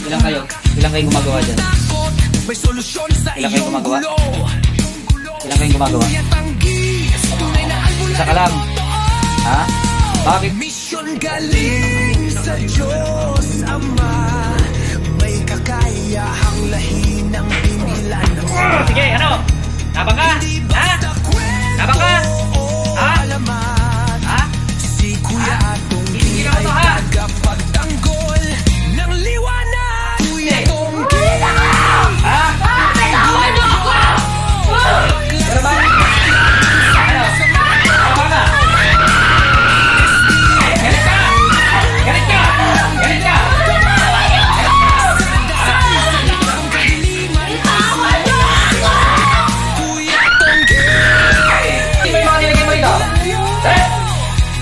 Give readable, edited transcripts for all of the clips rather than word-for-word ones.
Ilang kayo? Ilang kayo gumagawa dyan? Ilang kayo gumagawa? Ilang kayo gumagawa? Isa ka lang. Ha? Bakit? Mission galing sa Diyos Ama, may kakayahang lahi ng pinilan. Sige, ano? Tabang ka? Ha? Tabang ka? Ha? Ha? Si Kuya Tonggi ay tagapagtanggol ng liwanag. Kuya Tonggi, Ha? Ano ba? Ano? Tabang ka? Galit ka? Galit ka? Galit ka?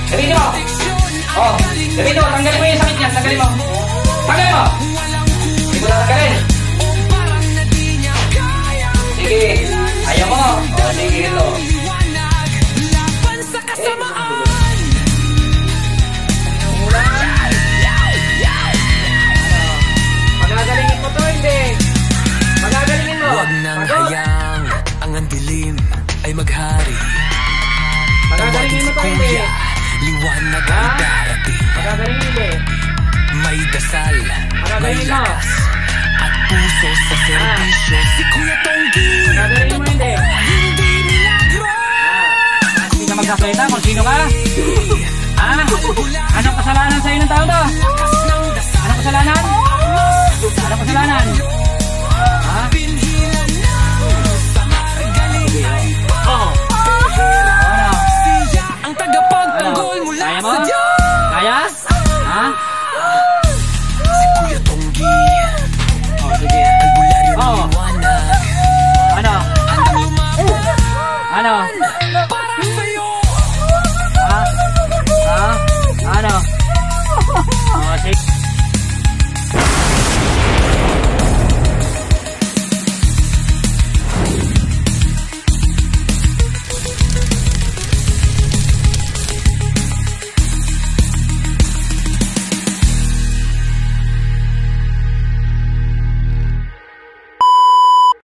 Gawin mo! Oh, gawin mo! Tanggalin mo yung sakit niyan! Tanggalin mo! Tanggalin mo! Hindi mo na tanggalin! Sige! Ayaw mo! Oh, sige ito! Magagalingin mo to, hindi! Magagalingin mo! huwag nang hayang ang andilim ay maghari. Magagalingin mo to, hindi! Liwanag ang darating. Magagalingin hindi! May dasal, may Magagalingin mo! lakas at puso sa serbisyo. Si Kuya Tonggi, Magagalingin mo hindi! hindi milagro. Hindi ka magsasalita kung sino ka? Ha? Anong kasalanan sa'yo ng tao to? Anong kasalanan? Anong kasalanan? Ha? Oh. Ano? Ang tagapagtanggol mula Kaya mo? sa Diyos. Kaya? Ha? Si Kuya Tonggi, Oh, sige. albularyo ng Oh. liwanag. Ano? Handang lumapit Ano? para sa'yo. Ha? Ha? Ano? Oh, sige.